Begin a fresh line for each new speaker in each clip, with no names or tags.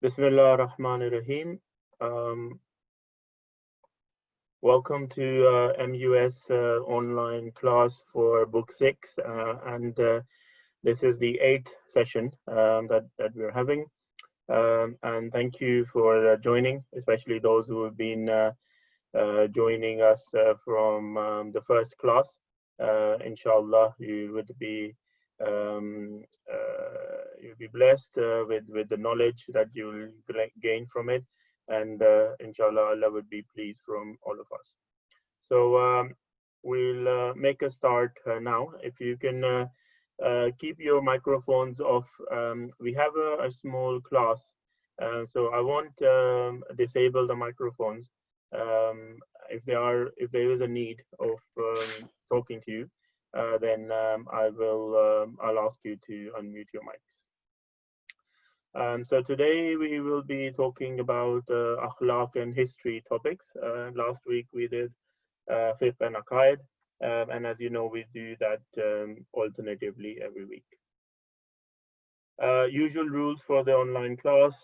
Bismillah ar-Rahman ar-Rahim. Um, Welcome to MUS online class for Book 6, and this is the eighth session that we're having. And thank you for joining, especially those who have been joining us from the first class. Inshallah, um, you'll be blessed with the knowledge that you'll gain from it, and inshallah, Allah would be pleased from all of us. So we'll make a start now. If you can keep your microphones off. We have a small class, so I won't disable the microphones. Um, if there is a need of talking to you, then I'll ask you to unmute your mics. So today we will be talking about akhlaq and history topics. Last week we did fiqh and aqaid, and as you know, we do that alternatively every week. Usual rules for the online class.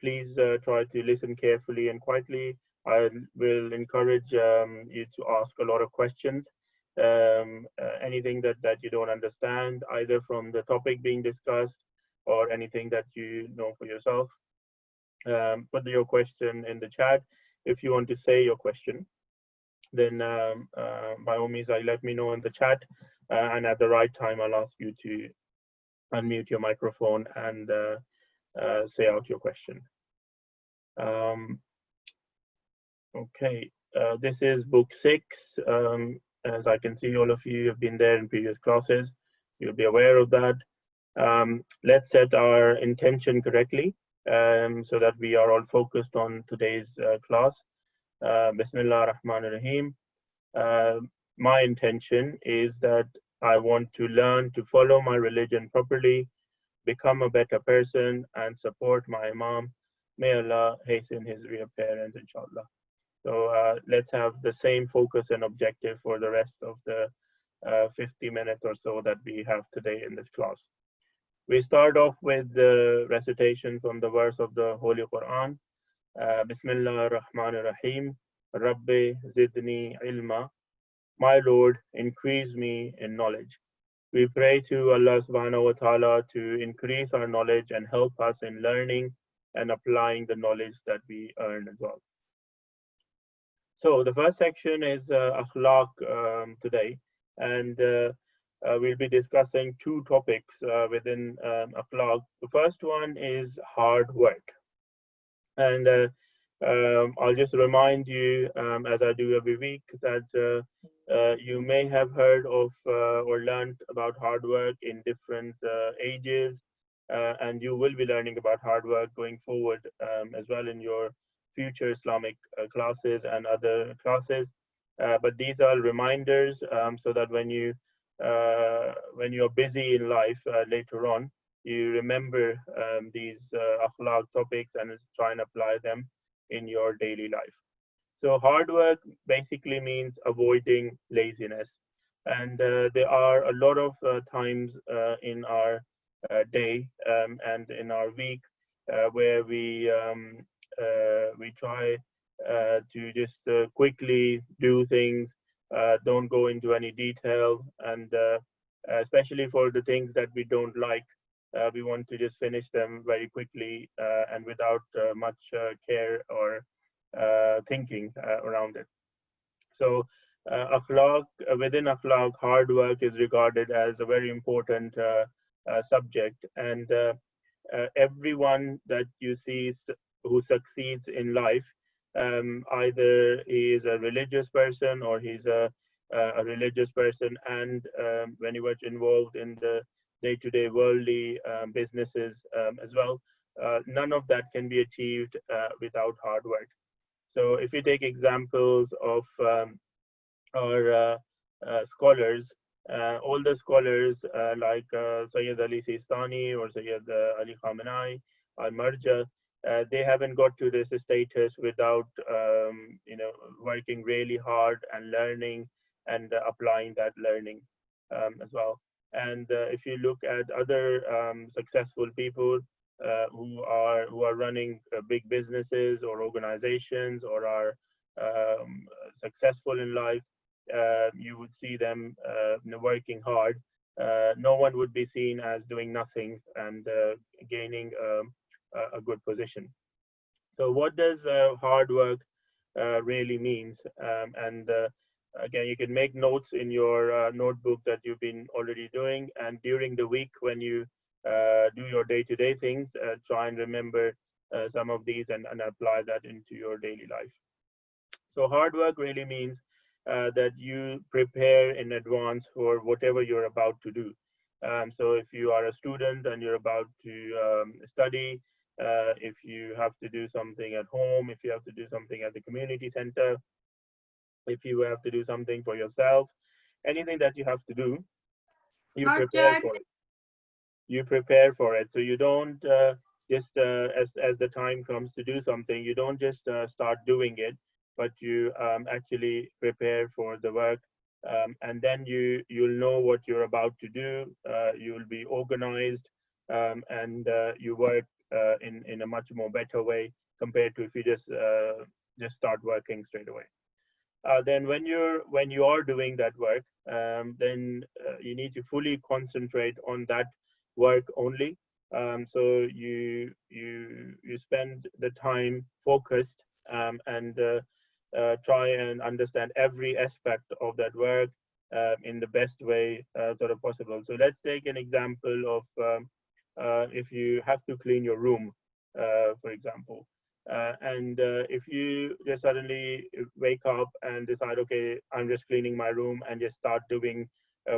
Please try to listen carefully and quietly. I will encourage you to ask a lot of questions. Anything that you don't understand, either from the topic being discussed or anything that you know for yourself. Put your question in the chat. If you want to say your question, then by all means, let me know in the chat, and at the right time, I'll ask you to unmute your microphone and say out your question. Okay, this is book 6. As I can see, all of you have been there in previous classes. You'll be aware of that. Let's set our intention correctly so that we are all focused on today's class. Bismillah ar-Rahman ar-Rahim. My intention is that I want to learn to follow my religion properly, become a better person, and support my Imam. May Allah hasten his reappearance, inshallah. So let's have the same focus and objective for the rest of the 50 minutes or so that we have today in this class. We start off with the recitation from the verse of the Holy Quran. Bismillah ar-Rahman ar-Rahim. Rabbi zidni ilma. My Lord, increase me in knowledge. We pray to Allah subhanahu wa ta'ala to increase our knowledge and help us in learning and applying the knowledge that we earn as well. So the first section is akhlaq today, and we'll be discussing two topics within akhlaq. The first one is hard work. And I'll just remind you, as I do every week, that you may have heard of or learned about hard work in different ages, and you will be learning about hard work going forward as well in your future Islamic classes and other classes. But these are reminders so that when you're busy in life later on, you remember these akhlaq topics and try and apply them in your daily life. So hard work basically means avoiding laziness. And there are a lot of times in our day and in our week where we try to just quickly do things, don't go into any detail, and especially for the things that we don't like, we want to just finish them very quickly and without much care or thinking around it. So akhlaq, within akhlaq, hard work is regarded as a very important subject, and everyone that you see who succeeds in life, either he is a religious person or he's a religious person and very much involved in the day-to-day worldly businesses as well. None of that can be achieved without hard work. So if you take examples of our scholars, all the scholars like Sayyid Ali Sistani or Sayyid Ali Khamenei, Al-Marja, they haven't got to this status without working really hard and learning and applying that learning as well. And if you look at other successful people, who are running big businesses or organizations or are successful in life, you would see them working hard. No one would be seen as doing nothing and gaining a good position. So what does hard work really means? And again, you can make notes in your notebook that you've been already doing. And during the week, when you do your day-to-day things, try and remember some of these and apply that into your daily life. So hard work really means that you prepare in advance for whatever you're about to do. So if you are a student and you're about to study, if you have to do something at home, if you have to do something at the community center, if you have to do something for yourself, anything that you have to do, you prepare for it. You prepare for it. So you don't just as the time comes to do something, you don't just start doing it, but you actually prepare for the work, and then you'll know what you're about to do. You'll be organized, and you work in a much more better way compared to if you just start working straight away. Then when you are doing that work, then you need to fully concentrate on that work only. So you spend the time focused, and try and understand every aspect of that work in the best way sort of possible. So let's take an example of if you have to clean your room, for example. And if you just suddenly wake up and decide, okay, I'm just cleaning my room, and just start doing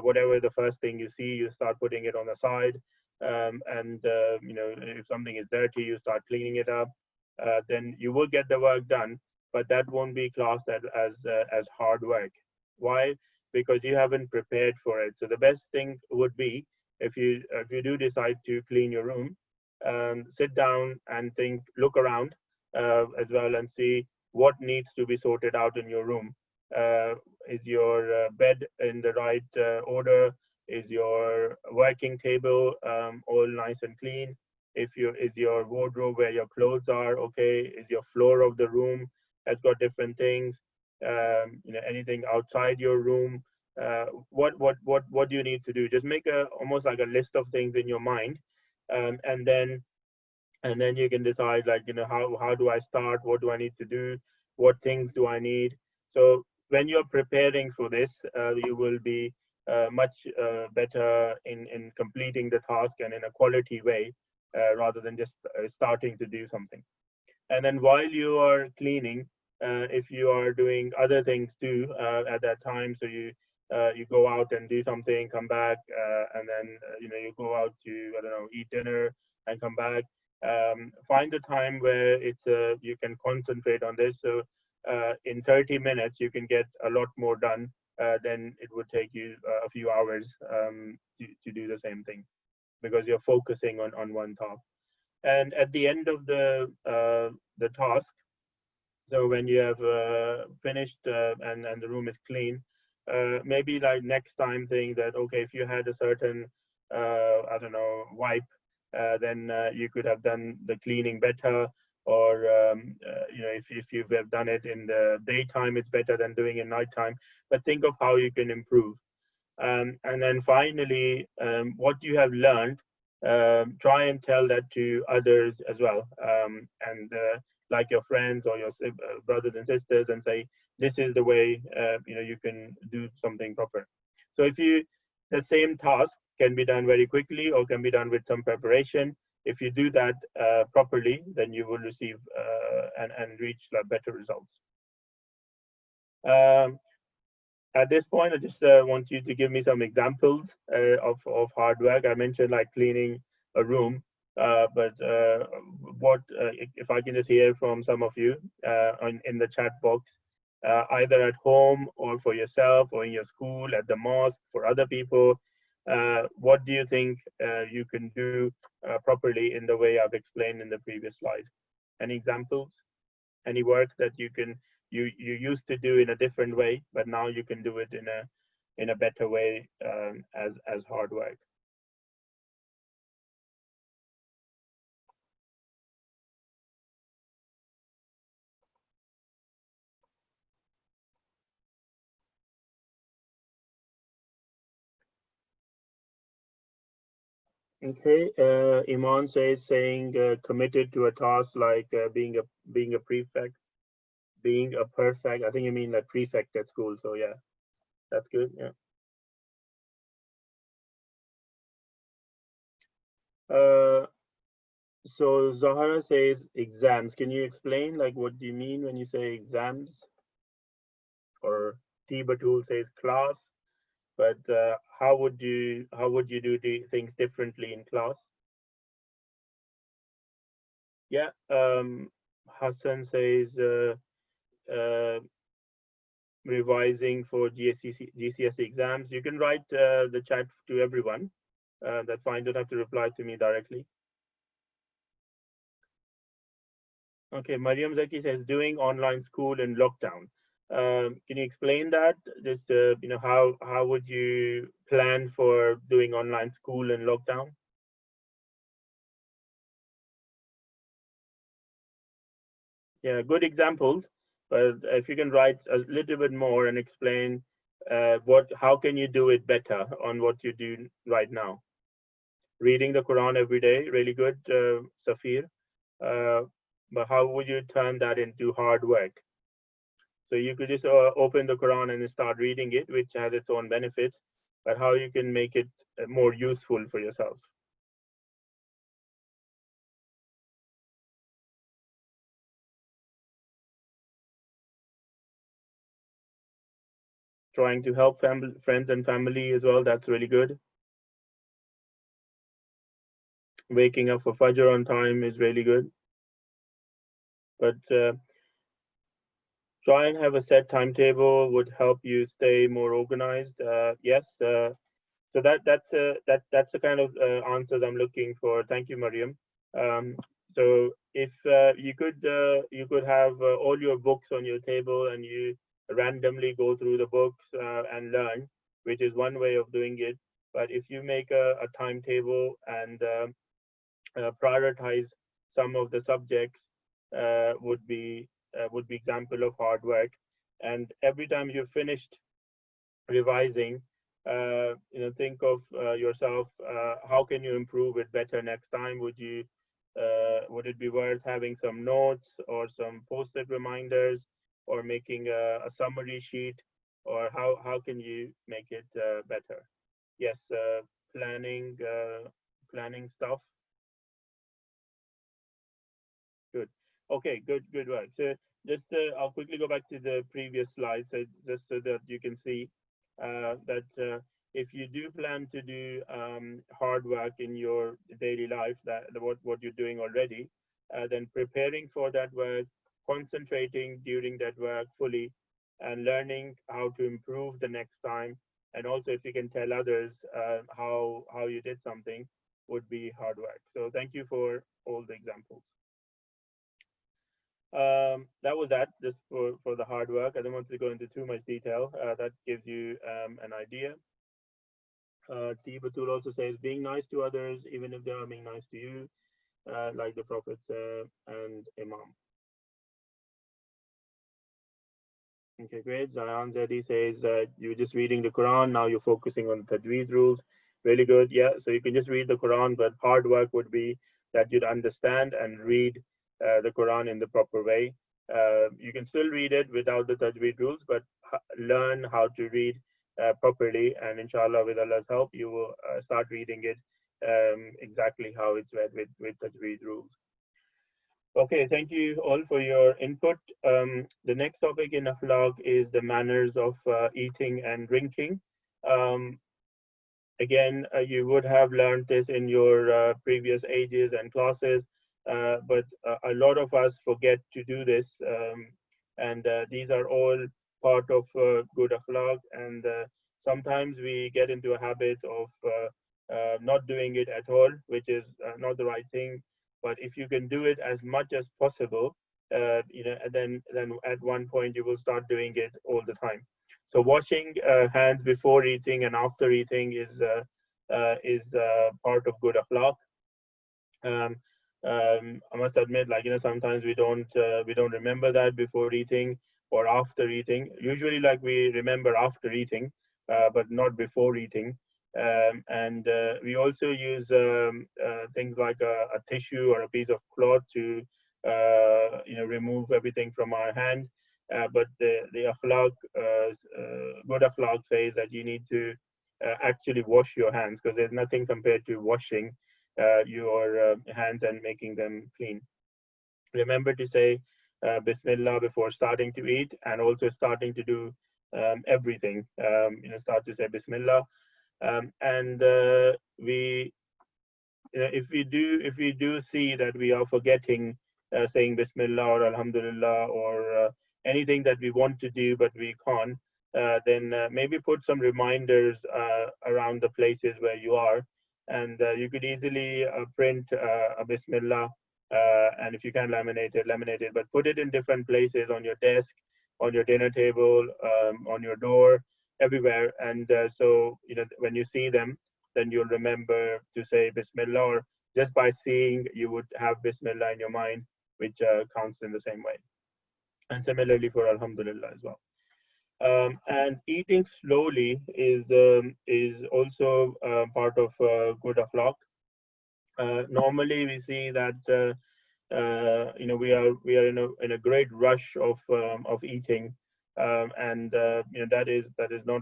whatever the first thing you see, you start putting it on the side. And if something is dirty, you start cleaning it up. Then you will get the work done, but that won't be classed as hard work. Why? Because you haven't prepared for it. So the best thing would be, if you do decide to clean your room, sit down and think, look around as well, and see what needs to be sorted out in your room. Is your bed in the right order? Is your working table all nice and clean? Is your wardrobe where your clothes are okay? Is your floor of the room has got different things? Anything outside your room? What do you need to do? Just make a almost like a list of things in your mind, and then you can decide, like, how do I start, what do I need to do, what things do I need. So when you're preparing for this, you will be much better in completing the task and in a quality way, rather than just starting to do something. And then while you are cleaning, if you are doing other things too at that time, so you go out and do something, come back, and then you go out to, I don't know, eat dinner and come back. Find a time where you can concentrate on this. So in 30 minutes you can get a lot more done than it would take you a few hours to do the same thing, because you're focusing on one task. And at the end of the task, so when you have finished and the room is clean, maybe like next time think that, okay, if you had a certain I don't know, wipe, then you could have done the cleaning better. Or if you have done it in the daytime, it's better than doing it nighttime. But think of how you can improve. And then finally, what you have learned, try and tell that to others as well, and like your friends or your brothers and sisters, and say, this is the way you can do something proper. So the same task can be done very quickly or can be done with some preparation. If you do that properly, then you will receive and reach better results. At this point, I just want you to give me some examples of hard work. I mentioned like cleaning a room, but if I can just hear from some of you in the chat box, either at home or for yourself or in your school, at the mosque, for other people, what do you think you can do properly in the way I've explained in the previous slide? Any examples? Any work that you used to do in a different way, but now you can do it in a better way as hard work? Okay, Iman says saying committed to a task like being a prefect, being a perfect. I think you mean like prefect at school. So yeah, that's good. Yeah. Uh, so Zahara says exams. Can you explain like what do you mean when you say exams? Or T Batul says class. But how would you do the things differently in class? Yeah. Hassan says uh, revising for GCSE exams. You can write the chat to everyone. That's fine. Don't have to reply to me directly. Okay. Mariam Zaki says doing online school in lockdown. Can you explain that? Just how would you plan for doing online school in lockdown? Yeah, good examples. But if you can write a little bit more and explain how can you do it better on what you do right now. Reading the Quran every day, really good, Safir. Uh, but how would you turn that into hard work? So you could just open the Quran and start reading it, which has its own benefits. But how you can make it more useful for yourself? Trying to help friends and family as well. That's really good. Waking up for Fajr on time is really good. But try and have a set timetable would help you stay more organized. Yes, so that's the kind of answers I'm looking for. Thank you, Mariam. So if you could have all your books on your table and you randomly go through the books and learn, which is one way of doing it. But if you make a timetable and prioritize some of the subjects would be example of hard work. And every time you've finished revising, think of yourself. How can you improve it better next time? Would it be worth having some notes or some post-it reminders or making a summary sheet? Or how can you make it better? Yes, planning stuff. Good. Okay, good work. So just I'll quickly go back to the previous slide, so just so that you can see that if you do plan to do hard work in your daily life, what you're doing already, then preparing for that work, concentrating during that work fully, and learning how to improve the next time, and also if you can tell others how you did something, would be hard work. So thank you for all the examples. That was that, just for the hard work. I don't want to go into too much detail. That gives you an idea. T. Batul also says, being nice to others, even if they are being nice to you, like the Prophet and Imam. Okay, great. Zayan Zedi says you're just reading the Quran, now you're focusing on the Tajweed rules. Really good. Yeah, so you can just read the Quran, but hard work would be that you'd understand and read the Quran in the proper way. You can still read it without the Tajweed rules, but learn how to read properly, and inshallah, with Allah's help, you will start reading it exactly how it's read with Tajweed rules. Okay, thank you all for your input. The next topic in akhlaq is the manners of eating and drinking. Um, Again, you would have learned this in your previous ages and classes, but a lot of us forget to do this. And these are all part of good akhlaq. And sometimes we get into a habit of not doing it at all, which is not the right thing. But if you can do it as much as possible, and then at one point you will start doing it all the time. So washing hands before eating and after eating is part of good akhlaq. Um, I must admit, like sometimes we don't remember that before eating or after eating. Usually, like we remember after eating, but not before eating. And we also use things like a tissue or a piece of cloth to remove everything from our hand. But the akhlaq, good akhlaq says that you need to actually wash your hands, because there's nothing compared to washing your hands and making them clean. Remember to say Bismillah before starting to eat, and also starting to do everything. Start to say Bismillah, and we if we do see that we are forgetting saying Bismillah or Alhamdulillah or anything that we want to do but we can't, then maybe put some reminders around the places where you are, and you could easily print a Bismillah, and if you can laminate it, but put it in different places on your desk, on your dinner table, on your door, everywhere, and so when you see them, then you'll remember to say Bismillah, or just by seeing, you would have Bismillah in your mind, which counts in the same way. And similarly for Alhamdulillah as well. And eating slowly is also part of good akhlaq. Normally, we see that we are in a great rush of eating, and that is not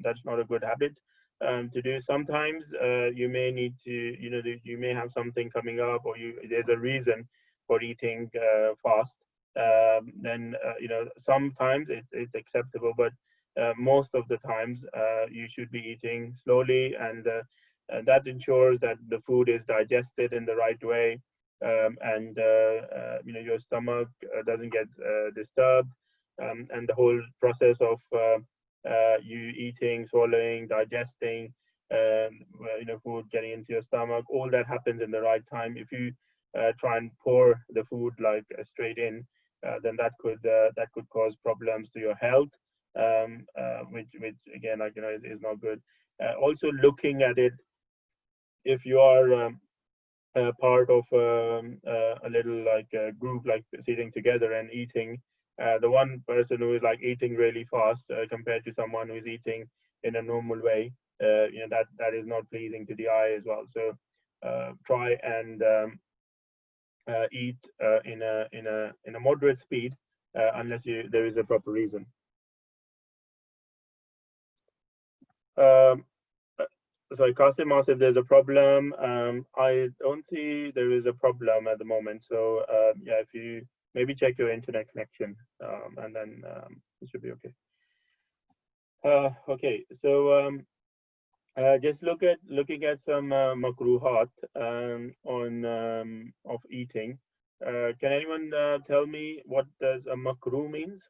that's not a good habit to do. Sometimes you may need to you may have something coming up, or there's a reason for eating fast. Then sometimes it's acceptable, but most of the times you should be eating slowly, and that ensures that the food is digested in the right way, and your stomach doesn't get disturbed, and the whole process of you eating, swallowing, digesting, food getting into your stomach, all that happens in the right time. If you try and pour the food like straight in, then that could cause problems to your health, which again, is not good. Also, looking at it, if you are part of a little like a group, like sitting together and eating, the one person who is like eating really fast compared to someone who is eating in a normal way, that is not pleasing to the eye as well. So try and eat in a moderate speed, unless there is a proper reason. Sorry, Qasim asked if there's a problem. I don't see there is a problem at the moment. So yeah, if you maybe check your internet connection, and then it should be okay. Okay, so just looking at some makruhat of eating. Can anyone tell me what does a makruh means?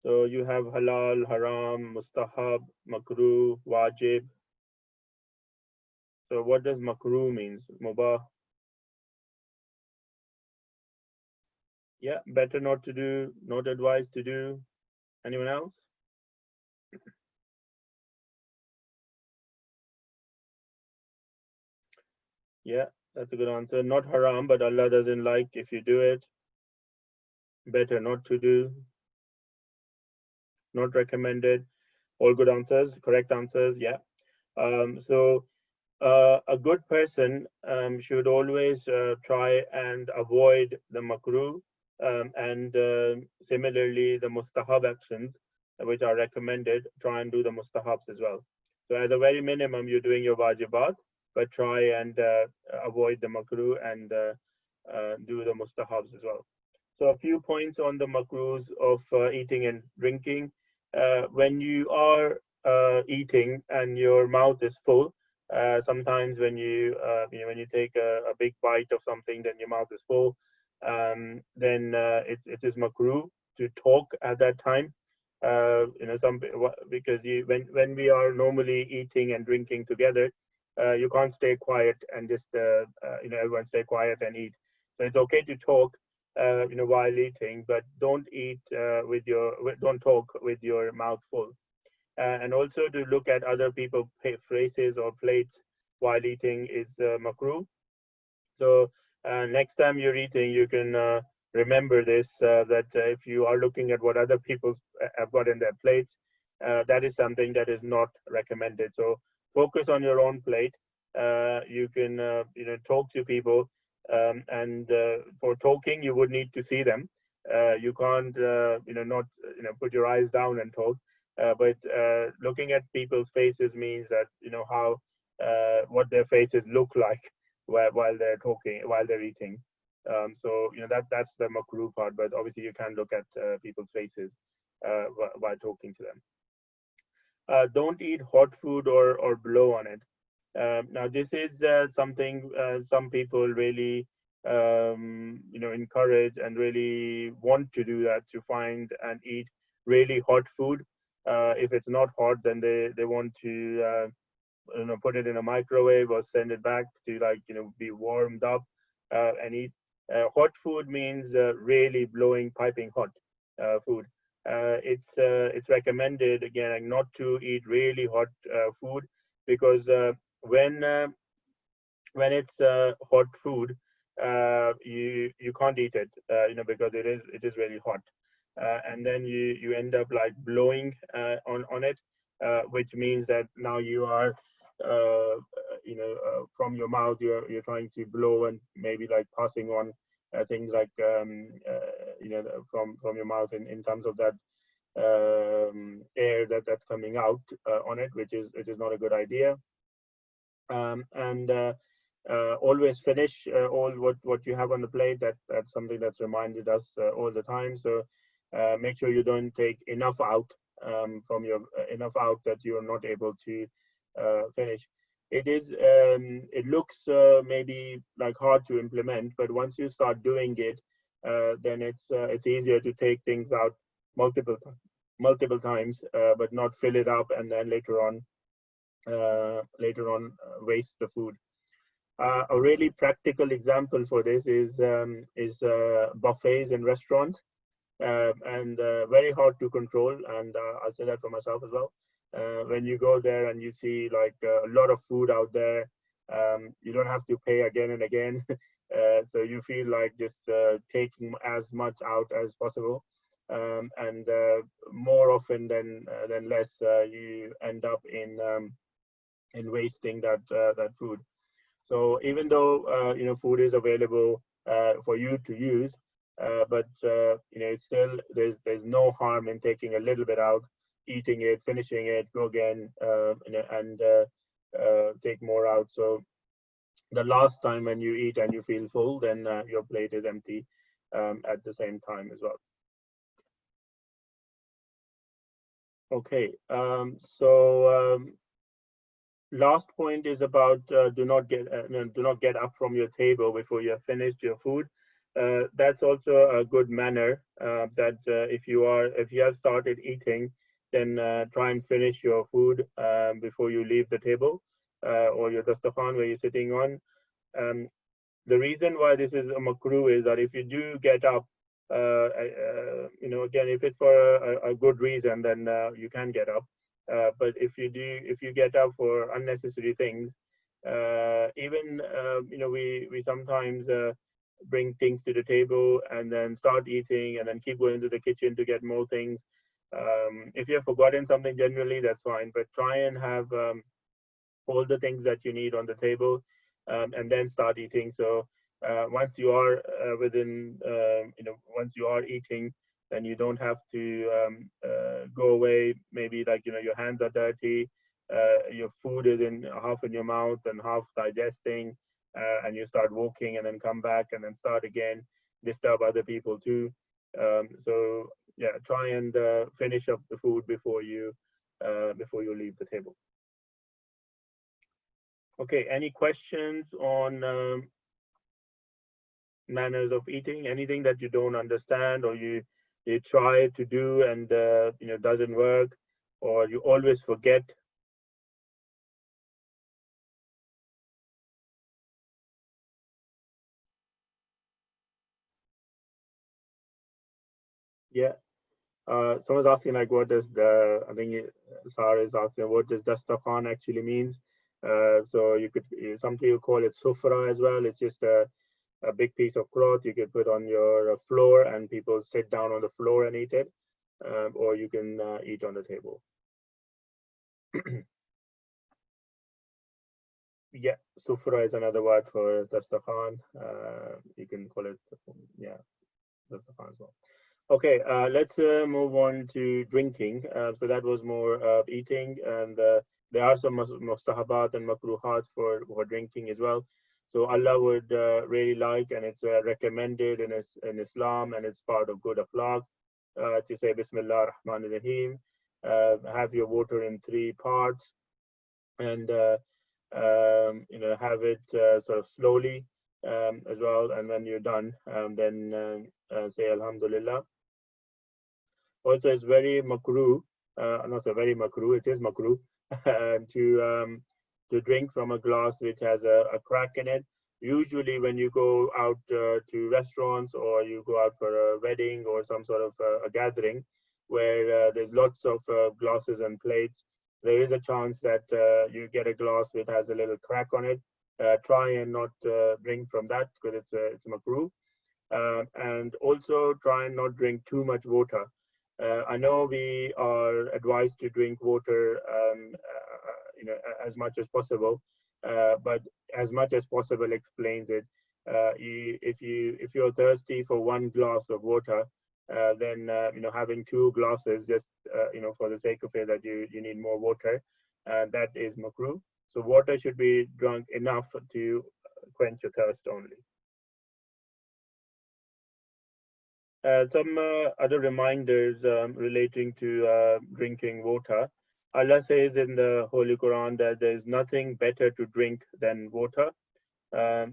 So you have halal, haram, mustahab, makruh, wajib. So what does makruh means? Mubah. Yeah, better not to do, not advised to do. Anyone else? Yeah, that's a good answer. Not haram, but Allah doesn't like if you do it. Better not to do. Not recommended. All good answers, correct answers. Yeah. So a good person should always try and avoid the makruh, and similarly the mustahab actions which are recommended. Try and do the mustahabs as well. So as a very minimum, you're doing your wajibat, but try and avoid the makruh and do the mustahabs as well. So a few points on the makruhs of eating and drinking. When you are eating and your mouth is full, sometimes when when you take a big bite of something, then your mouth is full. Then it is makruh to talk at that time. Because when we are normally eating and drinking together, you can't stay quiet and just everyone stay quiet and eat. So it's okay to talk while eating, but don't eat don't talk with your mouth full. And also to look at other people's faces or plates while eating is makruh. So next time you're eating, you can remember this, that if you are looking at what other people have got in their plates, that is something that is not recommended. So focus on your own plate. You can talk to people, and for talking you would need to see them. You can't not put your eyes down and talk. But looking at people's faces means that how what their faces look like while they're talking, while they're eating. So that's the makruh part. But obviously you can look at people's faces while talking to them. Don't eat hot food or blow on it. Now this is something some people really encourage and really want to do, that to find and eat really hot food. If it's not hot, then they want to put it in a microwave or send it back to be warmed up and eat. Hot food means really blowing, piping hot food. It's recommended again not to eat really hot food, because when it's hot food, you can't eat it, because it is really hot, and then you end up like blowing on it, which means that now you are from your mouth you're trying to blow and maybe like passing on things like from your mouth in terms of that air that's coming out on it, which is not a good idea. And always finish all what you have on the plate. That's something that's reminded us all the time. So make sure you don't take enough out from your enough out that you're not able to finish. It looks maybe like hard to implement, but once you start doing it, then it's easier to take things out multiple times, but not fill it up and then later on waste the food. A really practical example for this is buffets in restaurants, and very hard to control. And I'll say that for myself as well. When you go there and you see like a lot of food out there, you don't have to pay again and again. So you feel like just taking as much out as possible, and more often than less, you end up in wasting that food. So even though food is available for you to use, but it's still there's no harm in taking a little bit out, eating it, finishing it, go again, and take more out. So the last time when you eat and you feel full, then your plate is empty at the same time as well. Okay, so last point is about do not get up from your table before you have finished your food. That's also a good manner, that if you have started eating, then try and finish your food before you leave the table or your dastakhan where you're sitting on. The reason why this is a makruh is that if you do get up, again, if it's for a good reason, then you can get up. But if you get up for unnecessary things, even we sometimes bring things to the table and then start eating and then keep going to the kitchen to get more things. If you have forgotten something, generally that's fine, but try and have all the things that you need on the table, and then start eating. So once you are once you are eating, then you don't have to go away. Maybe like your hands are dirty, your food is half in your mouth and half digesting, and you start walking and then come back and then start again, disturb other people too. So yeah, try and finish up the food before you leave the table. Okay, any questions on manners of eating? Anything that you don't understand, or you try to do and doesn't work, or you always forget? Yeah. Someone's asking like, what does I think Sarah is asking, what does dastakhan actually means? So some people call it sufra as well. It's just a big piece of cloth you could put on your floor, and people sit down on the floor and eat it, or you can eat on the table. Yeah, sufra is another word for dastakhan. You can call it, yeah, dastakhan as well. Okay, let's move on to drinking. So that was more eating, and there are some mustahabat and makruhat for drinking as well. So Allah would really like, and it's recommended in Islam, and it's part of good akhlaq to say Bismillah ar-Rahman ar-Rahim. Have your water in three parts, and have it sort of slowly as well. And when you're done, then say Alhamdulillah. Also, it's very makruh, not so very makruh, it is makruh to drink from a glass which has a crack in it. Usually, when you go out to restaurants or you go out for a wedding or some sort of a gathering where there's lots of glasses and plates, there is a chance that you get a glass which has a little crack on it. Try and not drink from that because it's makruh. And also try and not drink too much water. I know we are advised to drink water, as much as possible, but as much as possible explains it. If you're thirsty for one glass of water, then having two glasses just for the sake of it that you need more water, that is makruh. So water should be drunk enough to quench your thirst only. Some other reminders relating to drinking water. Allah says in the Holy Quran that there is nothing better to drink than water.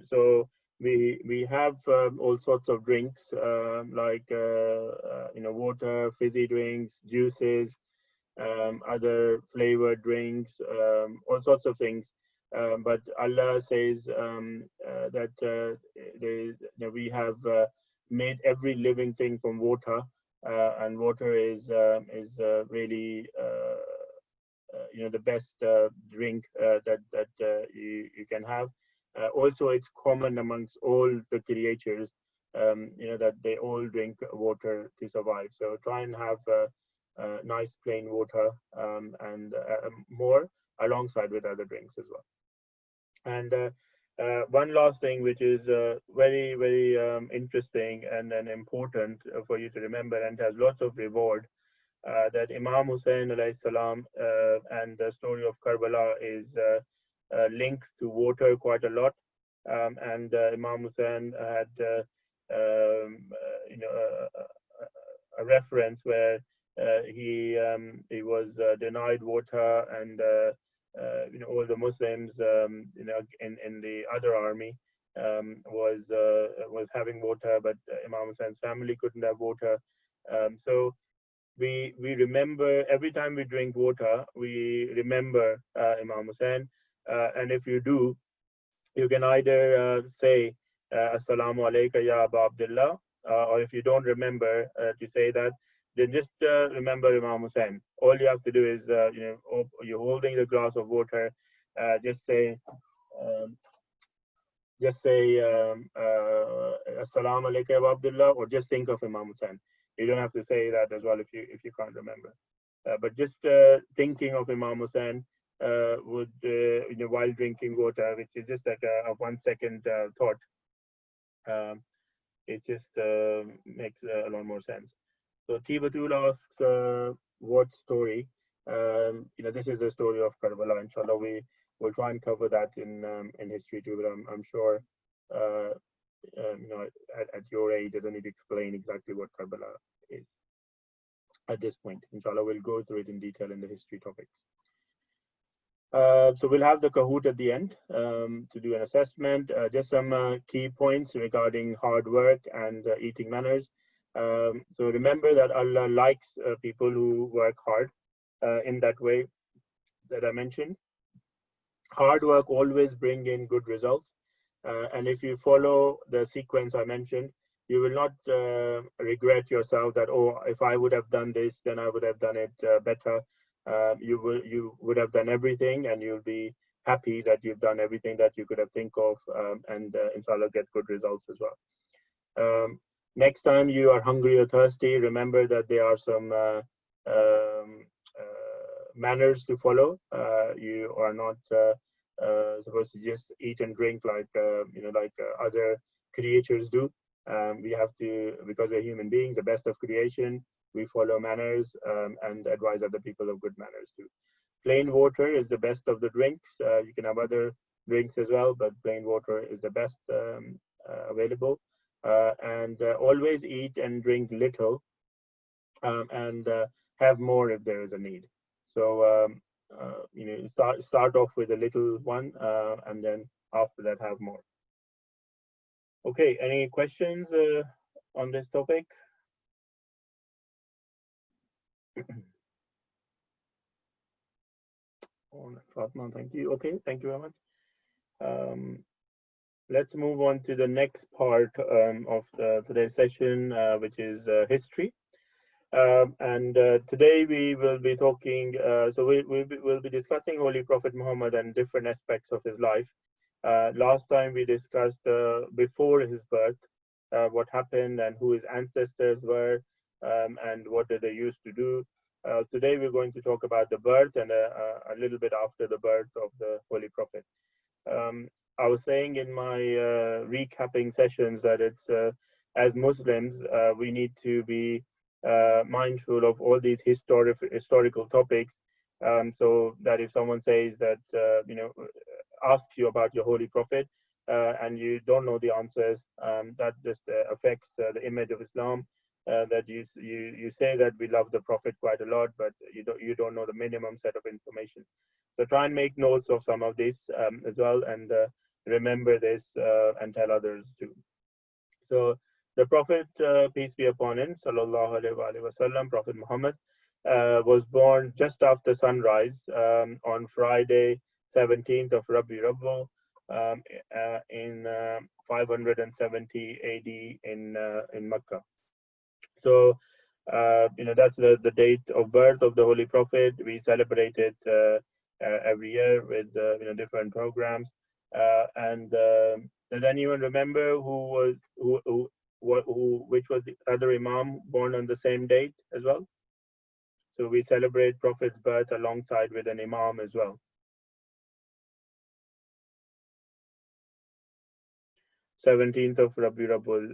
So we have all sorts of drinks like water, fizzy drinks, juices, other flavored drinks, all sorts of things. But Allah says that we have made every living thing from water, and water is really the best drink that you can have. Also, it's common amongst all the creatures, that they all drink water to survive. So try and have nice plain water and more alongside with other drinks as well. And one last thing, which is very, very interesting and important for you to remember, and has lots of reward, that Imam Hussein alayhi salam and the story of Karbala is linked to water quite a lot. And Imam Hussein had, a reference where he was denied water, and all the Muslims, in the other army was having water, but Imam Hussein's family couldn't have water. So we remember every time we drink water, we remember Imam Hussein, and if you do, you can either say Assalamu alaikum ya Abu Abdullah, or if you don't remember to say that, then just remember Imam Hussein. All you have to do is, you're holding the glass of water, just say, um, Assalamu alaikum Abu Abdullah, or just think of Imam Hussein. You don't have to say that as well if you can't remember. But just thinking of Imam Hussein would, while drinking water, which is just like a 1 second thought, it just makes a lot more sense. So Tibatul asks, what story? This is the story of Karbala. Inshallah, we will try and cover that in history too. But I'm sure, at your age, I don't need to explain exactly what Karbala is at this point. Inshallah, we'll go through it in detail in the history topics. So we'll have the Kahoot at the end to do an assessment. Just some key points regarding hard work and eating manners. So remember that Allah likes people who work hard in that way that I mentioned. Hard work always bring in good results. And if you follow the sequence I mentioned, you will not regret yourself that, oh, if I would have done this, then I would have done it better. You would have done everything, and you'll be happy that you've done everything that you could have think of, and inshallah get good results as well. Next time you are hungry or thirsty, remember that there are some manners to follow. You are not supposed to just eat and drink like other creatures do. We have to, because we're human beings, the best of creation. We follow manners and advise other people of good manners too. Plain water is the best of the drinks. You can have other drinks as well, but plain water is the best available. And always eat and drink little, and have more if there is a need. So start off with a little one, and then after that have more. Okay, any questions on this topic? Fatma, thank you. Okay, thank you very much. Let's move on to the next part of today's session, which is history. And today we will be talking, we'll be discussing Holy Prophet Muhammad and different aspects of his life. Last time we discussed before his birth, what happened and who his ancestors were, and what did they used to do. Today we're going to talk about the birth and a little bit after the birth of the Holy Prophet. I was saying in my recapping sessions that it's as Muslims, we need to be mindful of all these historical topics, so that if someone says that asks you about your Holy Prophet and you don't know the answers, that just affects the image of Islam. That you say that we love the Prophet quite a lot, but you don't know the minimum set of information. So try and make notes of some of this as well, and remember this and tell others too. So the Prophet, peace be upon him, sallallahu alaihi wasallam, Prophet Muhammad, was born just after sunrise on Friday, 17th of Rabi Rabbo, in 570 AD in Mecca. So that's the date of birth of the Holy Prophet. We celebrate it every year with different programs. And does anyone remember which was the other Imam born on the same date as well? So we celebrate Prophet's birth alongside with an Imam as well. 17th of Rabi Rabul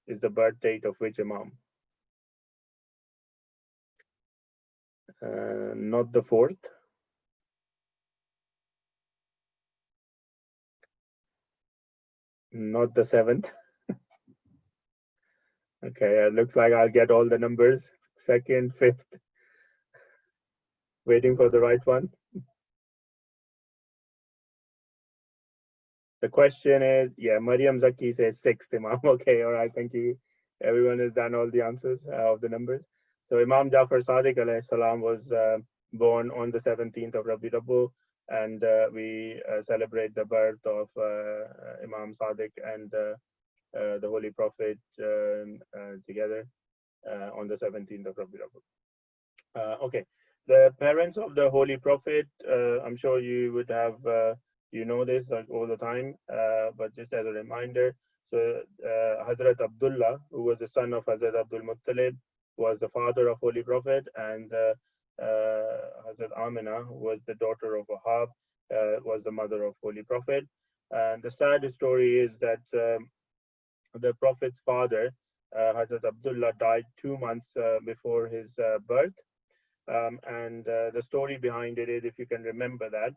is the birth date of which Imam? Not the 4th. Not the 7th. Okay, it looks like I'll get all the numbers. 2nd, 5th. Waiting for the right one. The question is, yeah, Mariam Zaki says 6th Imam. Okay, all right, thank you. Everyone has done all the answers of the numbers. So Imam Jaffar Sadiq alayhi salam was born on the 17th of Rabi Rabbu, and we celebrate the birth of Imam Sadiq and the Holy Prophet together on the 17th of Rabi Rabbu. Okay, the parents of the Holy Prophet, I'm sure you would have you know this like all the time, but just as a reminder, so Hazrat Abdullah, who was the son of Hazrat Abdul Muttalib, was the father of Holy Prophet, and Hazrat Amina, who was the daughter of Wahab, was the mother of Holy Prophet. And the sad story is that the Prophet's father, Hazrat Abdullah, died 2 months before his birth. And the story behind it is, if you can remember that,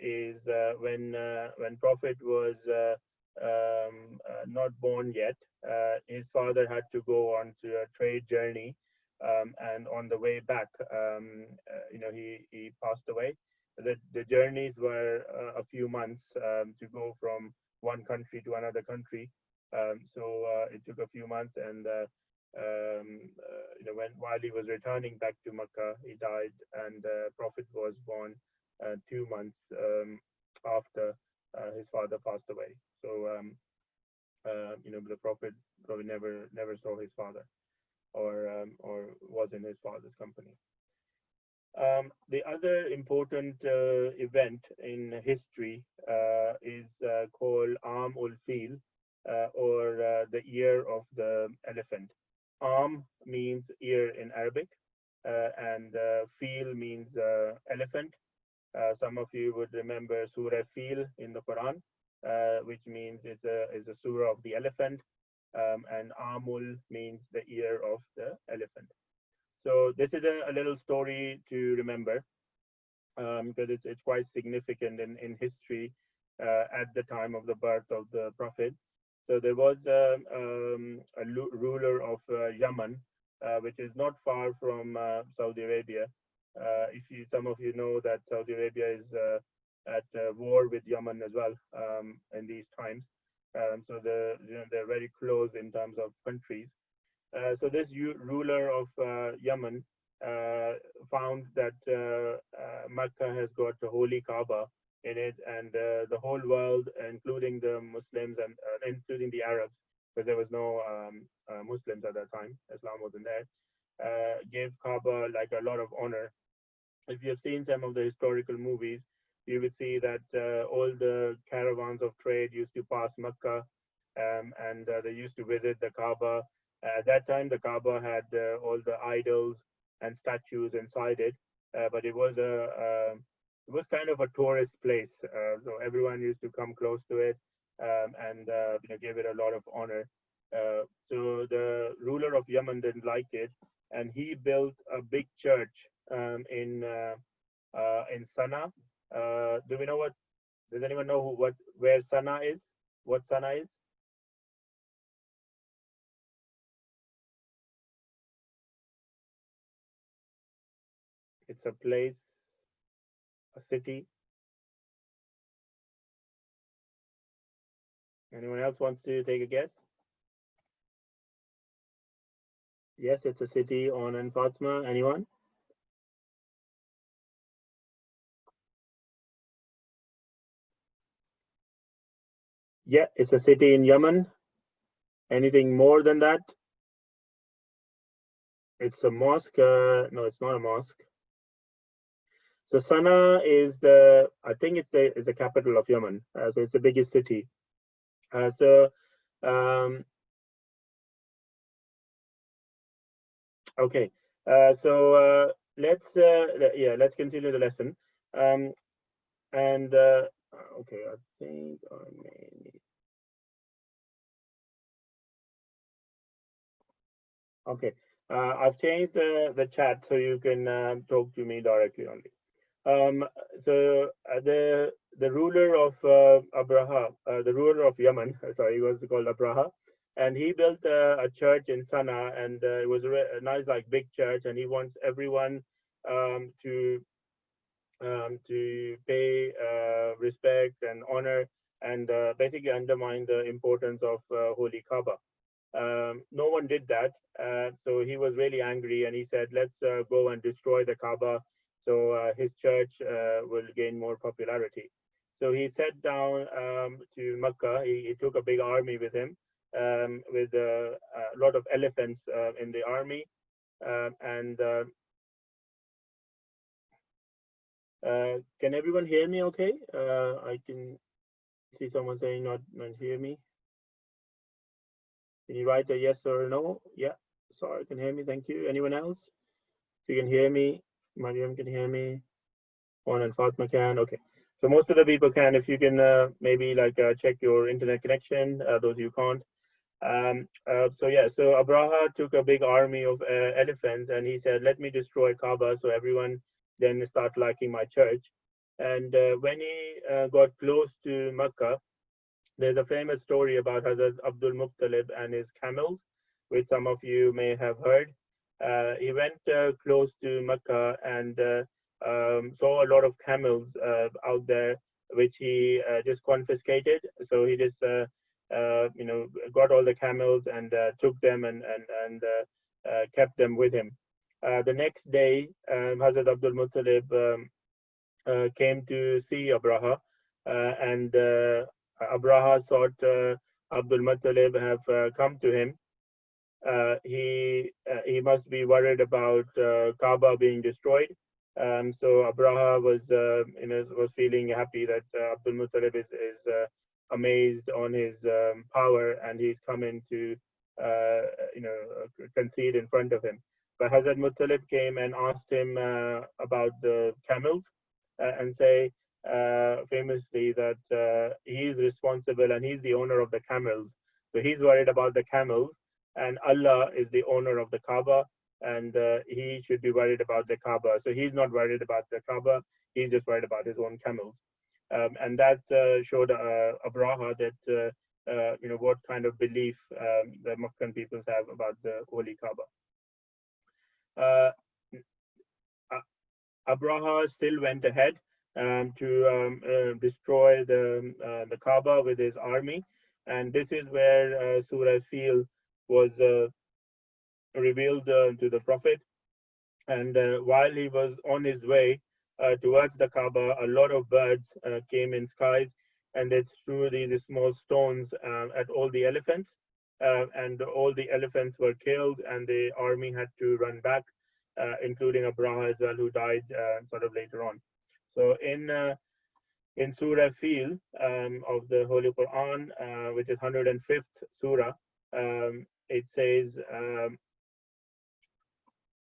is when Prophet was not born yet, his father had to go on to a trade journey, and on the way back, he passed away. The journeys were a few months to go from one country to another country. So it took a few months, and while he was returning back to Makkah, he died, and Prophet was born 2 months after his father passed away. So the Prophet probably never saw his father, or was in his father's company. The other important event in history is called Am ul Fil, or the year of the elephant. Am means ear in Arabic, and feel means elephant. Some of you would remember Surah Fil in the Quran, which means is a surah of the elephant, and Amul means the ear of the elephant. So this is a little story to remember, because it's quite significant in history at the time of the birth of the Prophet. So there was a ruler of Yemen, which is not far from Saudi Arabia. If you, some of you know that Saudi Arabia is at war with Yemen as well in these times. So they're very close in terms of countries. So this ruler of Yemen found that Mecca has got a holy Kaaba in it, and the whole world, including the Muslims and including the Arabs, because there was no Muslims at that time, Islam wasn't there, gave Kaaba like a lot of honor. If you have seen some of the historical movies, you would see that all the caravans of trade used to pass Mecca, and they used to visit the Kaaba. At that time, the Kaaba had all the idols and statues inside it, but it was kind of a tourist place. So everyone used to come close to it, and give it a lot of honor. So the ruler of Yemen didn't like it, and he built a big church in Sana'a. Do we know what? Does anyone know where Sana'a is? What Sana'a is? It's a place, a city. Anyone else wants to take a guess? Yes, it's a city on An Fatma. Anyone? Yeah, it's a city in Yemen. Anything more than that? It's a mosque. No, it's not a mosque. So Sana'a is I think it's the capital of Yemen. So it's the biggest city. So um, okay. Let's continue the lesson. Um, and okay, I think I may need. Okay, I've changed the chat so you can talk to me directly only. Um, so the ruler of Abraha, the ruler of Yemen, sorry, he was called Abraha, and he built a church in Sana'a, and it was a nice, like, big church, and he wants everyone um, to to pay respect and honor, and basically undermine the importance of Holy Kaaba. No one did that, so he was really angry, and he said, "Let's go and destroy the Kaaba, so his church will gain more popularity." So he sat down to Mecca. He took a big army with him, with a lot of elephants in the army, and can everyone hear me? Okay, I can see someone saying not hear me. Can you write a yes or no? Yeah, sorry, I can hear me. Thank you. Anyone else? If you can hear me, Mariam can hear me. On and Fatma can. Okay. So most of the people can. If you can maybe like check your internet connection, those you can't. So Abraha took a big army of elephants, and he said, "Let me destroy Kaaba, so everyone then start liking my church." And when he got close to Mecca, there's a famous story about Hazrat Abdul Muttalib and his camels, which some of you may have heard. He went close to Mecca and saw a lot of camels out there, which he just confiscated. So he just, got all the camels and took them and kept them with him. The next day, Hazrat Abdul Muttalib came to see Abraha, and Abraha thought Abdul Muttalib have come to him. He must be worried about Kaaba being destroyed. So Abraha was feeling happy that Abdul Muttalib is amazed on his power, and he's coming to concede in front of him. but Hazrat Muttalib came and asked him about the camels and say famously that he is responsible and he's the owner of the camels. So he's worried about the camels, and Allah is the owner of the Kaaba, and he should be worried about the Kaaba. So he's not worried about the Kaaba, he's just worried about his own camels. And that showed Abraha that what kind of belief the Meccan peoples have about the Holy Kaaba. Abraha still went ahead to destroy the Kaaba with his army, and this is where Surah Fil was revealed to the Prophet. And while he was on his way towards the Kaaba, a lot of birds came in skies, and they threw these small stones at all the elephants, and all the elephants were killed, and the army had to run back, including Abraha as well, who died sort of later on. So in Surah Fil of the Holy Quran, which is 105th Surah, it says,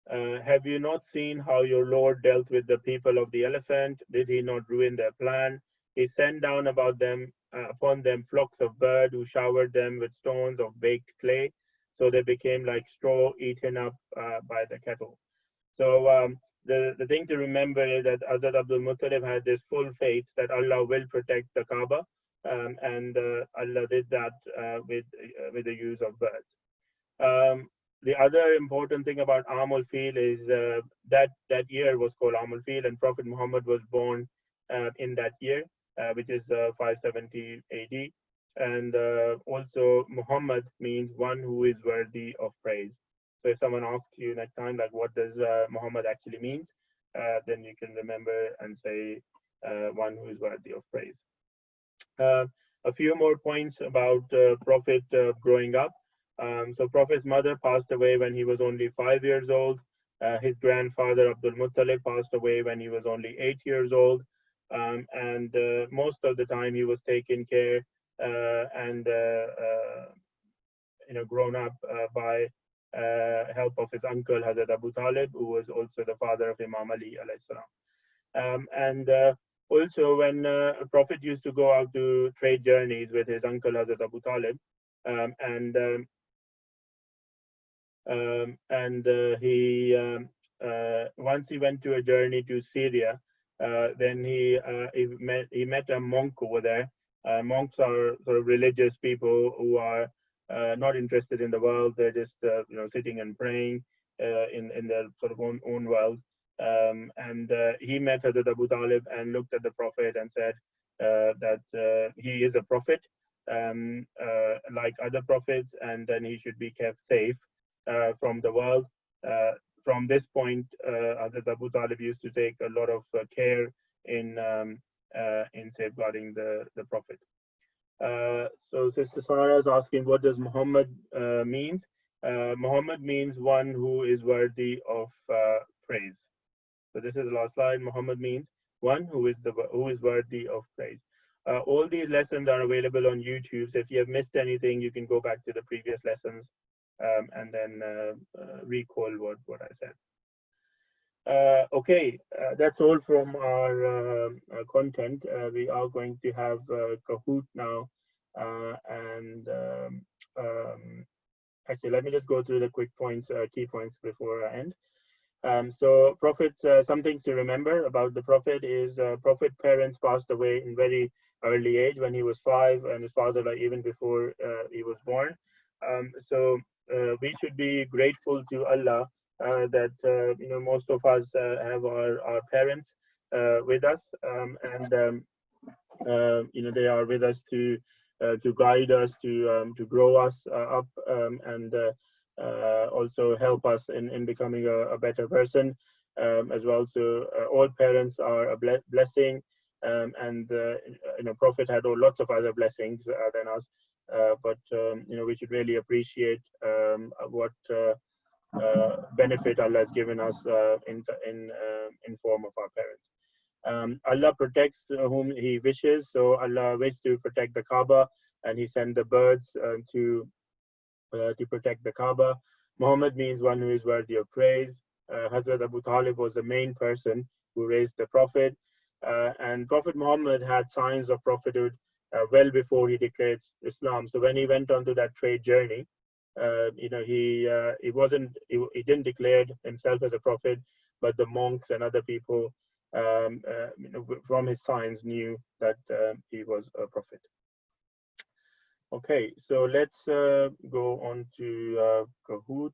have you not seen how your Lord dealt with the people of the elephant? Did he not ruin their plan? He sent down upon them flocks of birds who showered them with stones of baked clay, so they became like straw eaten up by the cattle. So the thing to remember is that Hazrat Abdul Muttalib had this full faith that Allah will protect the Kaaba, and Allah did that with the use of birds. The other important thing about Amul Fil is that year was called Amul Fil, and Prophet Muhammad was born in that year, which is 570 AD. And also Muhammad means one who is worthy of praise. So if someone asks you next time, like, what does Muhammad actually means, then you can remember and say one who is worthy of praise. A few more points about Prophet growing up. So Prophet's mother passed away when he was only 5 years old. His grandfather Abdul Muttalib passed away when he was only 8 years old. And most of the time he was taken care and grown up by help of his uncle Hazrat Abu Talib, who was also the father of Imam Ali alayhi salam. And also when Prophet used to go out to trade journeys with his uncle Hazrat Abu Talib, he once he went to a journey to Syria, then he met a monk over there. Monks are sort of religious people who are not interested in the world. They're just sitting and praying in their sort of own world. And he met Hazrat Abu Talib and looked at the Prophet and said that he is a prophet like other prophets, and then he should be kept safe from the world. From this point, Hazrat Abu Talib used to take a lot of care in safeguarding the Prophet. So Sister Sarah is asking, what does Muhammad means? Muhammad means one who is worthy of praise. So this is the last slide. Muhammad means one who is worthy of praise. All these lessons are available on YouTube. So if you have missed anything, you can go back to the previous lessons and then recall what I said. Okay, that's all from our content. We are going to have Kahoot now, and actually, let me just go through the quick points, key points before I end. So Prophet, some things to remember about the Prophet is Prophet parents passed away in very early age when he was 5, and his father like even before he was born. So we should be grateful to Allah that most of us have our parents with us, and they are with us to guide us, to grow us up, and also help us in becoming a better person as well. So all parents are a blessing, and Prophet had lots of other blessings than us, but we should really appreciate what benefit Allah has given us in form of our parents. Allah protects whom He wishes. So Allah wished to protect the Kaaba, and He sent the birds to protect the Kaaba. Muhammad means one who is worthy of praise. Hazrat Abu Talib was the main person who raised the Prophet. And Prophet Muhammad had signs of prophethood well before he declared Islam. So when he went on to that trade journey, he didn't declare himself as a prophet, but the monks and other people, from his signs, knew that he was a prophet. Okay, so let's go on to Kahoot.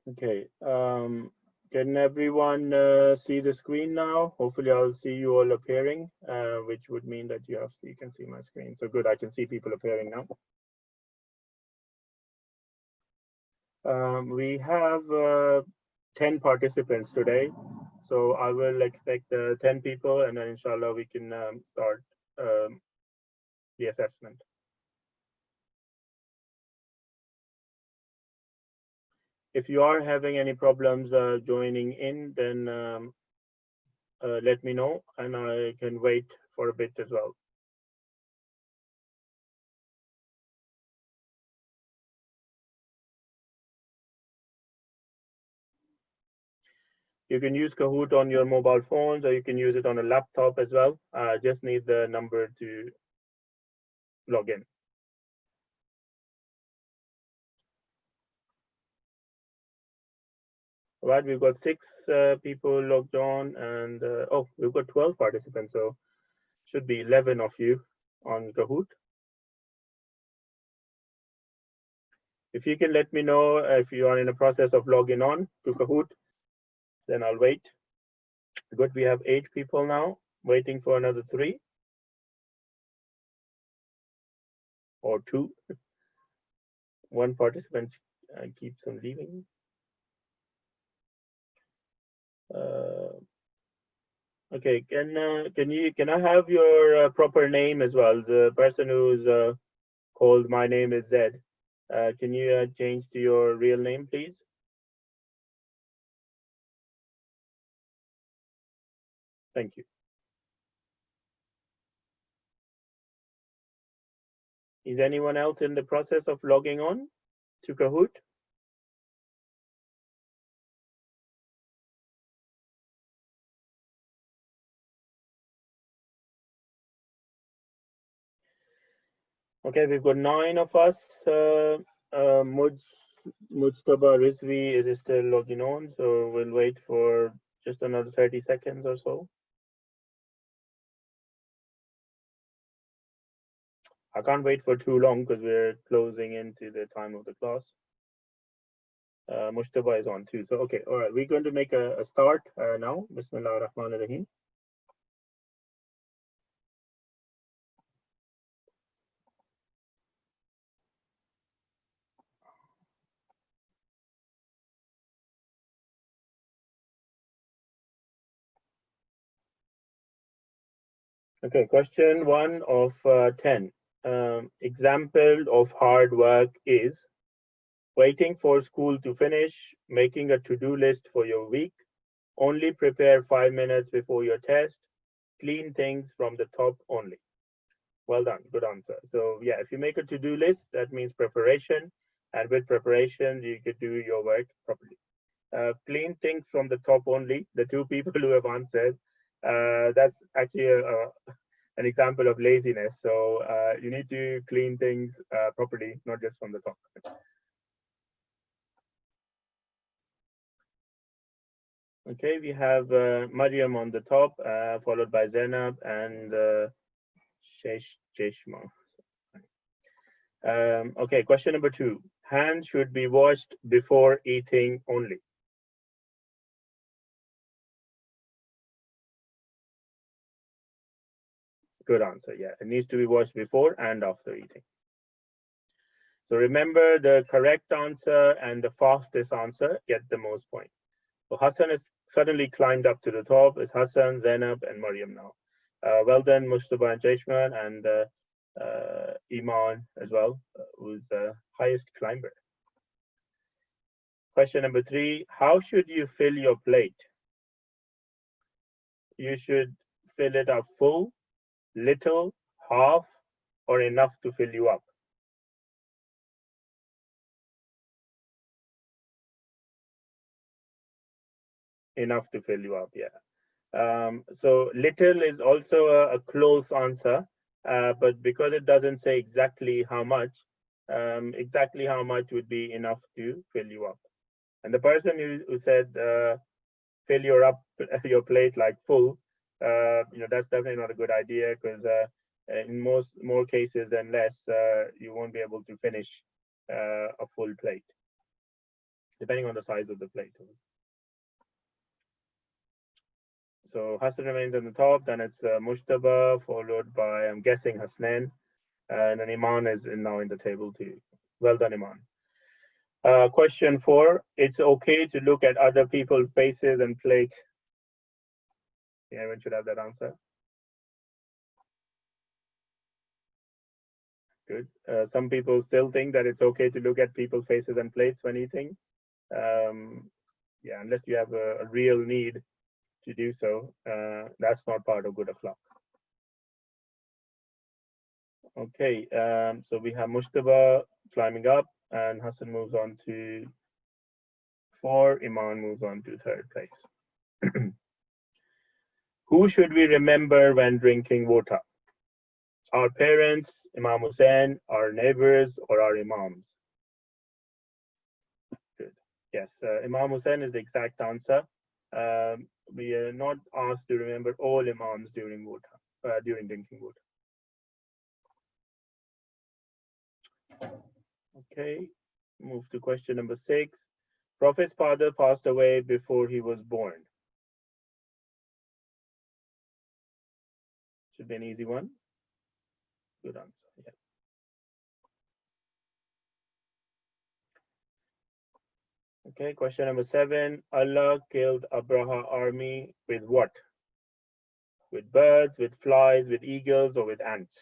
Okay, can everyone see the screen now? Hopefully, I'll see you all appearing, which would mean that you can see my screen. So good, I can see people appearing now. We have 10 participants today, so I will expect 10 people, and then inshallah we can start the assessment. If you are having any problems joining in, then let me know, and I can wait for a bit as well. You can use Kahoot on your mobile phones, or you can use it on a laptop as well. Just need the number to log in. All right, we've got 6 people logged on, and oh, we've got 12 participants, so should be 11 of you on Kahoot. If you can let me know if you are in the process of logging on to Kahoot, then I'll wait. Good, we have 8 people now, waiting for another 3 or 2. One participant keeps on leaving. Okay, can I have your proper name as well? The person who's called my name is Zed. Can you change to your real name, please? Thank you. Is anyone else in the process of logging on to Kahoot? Okay, we've got 9 of us. Mujtaba Rizvi is still logging on, so we'll wait for just another 30 seconds or so. I can't wait for too long because we're closing into the time of the class. Mujtaba is on too. So, okay, all right, we're going to make a start now. Bismillah ar-Rahman ar-Rahim. Okay, question 1 of 10. Example of hard work is waiting for school to finish, making a to-do list for your week, only prepare 5 minutes before your test, clean things from the top only. Well done, good answer. So yeah, if you make a to-do list, that means preparation, and with preparation, you could do your work properly. Clean things from the top only, the 2 people who have answered, that's actually an example of laziness. So you need to clean things properly, not just from the top. Okay, we have Mariam on the top, followed by Zainab and Cheshma. Okay, question number 2. Hands should be washed before eating only. Good answer. Yeah, it needs to be washed before and after eating. So remember, the correct answer and the fastest answer get the most points. So Hassan has suddenly climbed up to the top. It's Hassan, Zainab, and Mariam now. Well done, Mustafa and Jeshman, and Iman as well, who's the highest climber. Question number 3, how should you fill your plate? You should fill it up full, little, half, or enough to fill you up. Enough to fill you up, yeah. So little is also a close answer, but because it doesn't say exactly how much would be enough to fill you up. And the person who said fill your plate like full, that's definitely not a good idea, because in more cases than less, you won't be able to finish a full plate, depending on the size of the plate. So Hassan remains on the top, then it's Mushtaba, followed by, I'm guessing, Hasnan, and then Iman is now in the table too. Well done, Iman. Question 4, it's okay to look at other people's faces and plates. Yeah, everyone should have that answer. Good. Some people still think that it's okay to look at people's faces and plates when eating. Yeah, unless you have a real need to do so, that's not part of good akhlaq. Okay, so we have Mushtaba climbing up, and Hassan moves on to 4, Iman moves on to 3rd place. Who should we remember when drinking water? Our parents, Imam Hussein, our neighbors, or our imams? Good. Yes, Imam Hussein is the exact answer. We are not asked to remember all imams during drinking water. Okay, move to question number 6. Prophet's father passed away before he was born. Should be an easy one. Good answer. Yeah. Okay, question number 7. Allah killed Abraha army with what? With birds, with flies, with eagles, or with ants?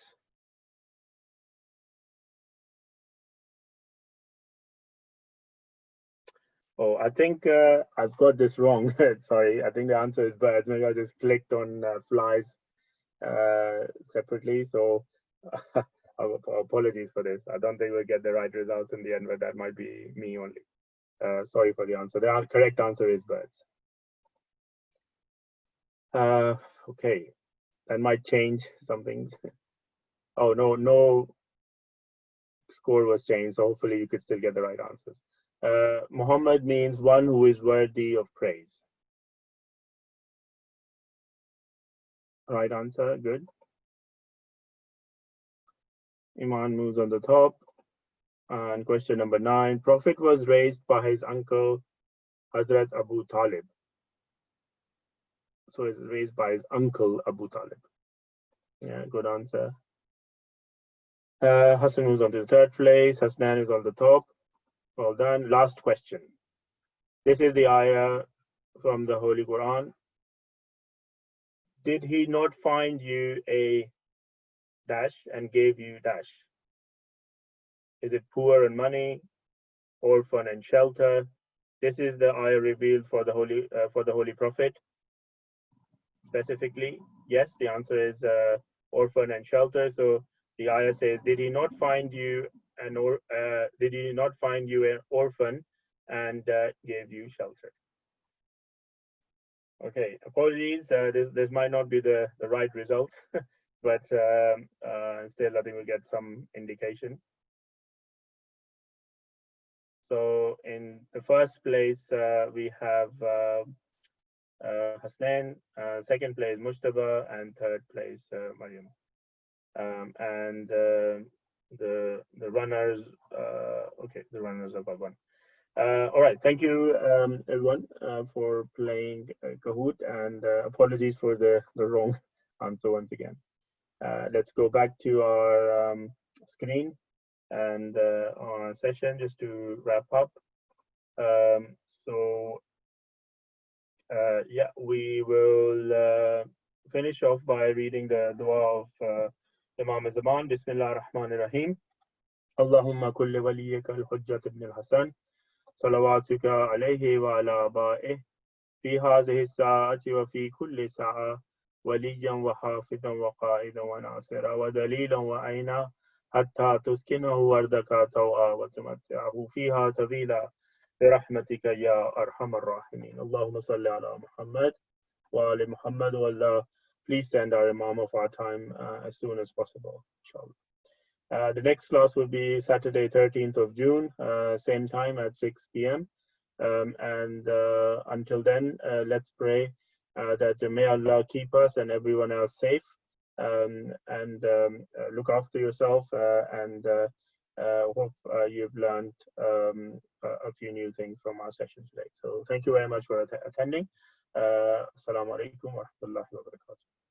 Oh, I think I've got this wrong. Sorry, I think the answer is birds. Maybe I just clicked on flies separately. So apologies for this. I don't think we'll get the right results in the end, but that might be me only. Sorry for the answer. The correct answer is birds. Okay, that might change some things. Oh, no score was changed, so hopefully you could still get the right answers. Muhammad means one who is worthy of praise. Right answer, good. Iman moves on the top. And question number 9, Prophet was raised by his uncle, Hazrat Abu Talib. So he's raised by his uncle, Abu Talib. Yeah, good answer. Hassan moves on to the 3rd place. Hasnan is on the top. Well done. Last question. This is the ayah from the Holy Quran. Did he not find you a dash and gave you dash? Is it poor in money, orphan and shelter? This is the ayah revealed for the Holy Prophet. Specifically, yes, the answer is orphan and shelter. So the ayah says, did he not find you an orphan and gave you shelter? Okay, apologies. This might not be the right results, but still, I think we'll get some indication. So in the 1st place, we have Hasnan, 2nd place Mushtaba, and 3rd place Mariam. And the runners, okay, the runners are one. All right, thank you everyone for playing Kahoot, and apologies for the wrong answer once again. Let's go back to our screen and our session just to wrap up. So yeah, we will finish off by reading the dua of Imam Zaman. Bismillah ar-Rahman ar-Rahim. Allahumma kulli waliyika al-Hujjat ibn al-Hasan. صلواتك عليه وعلى آبائه في هذه الساعة وفي كل ساعة وليا وحافظا وقائدا وناصرا ودليلا وعينا حتى تسكنه وردك طوعا وتمتعه فيها طويلا برحمتك يا أرحم الراحمين. اللهم صل على محمد وآل محمد. والله, please send our Imam of our time as soon as possible, inshallah. The next class will be Saturday, 13th of June, same time at 6 p.m. And until then, let's pray that may Allah keep us and everyone else safe, and look after yourself, and hope you've learned a few new things from our session today. So thank you very much for attending. Assalamu alaikum wa rahmatullahi wa barakatuh.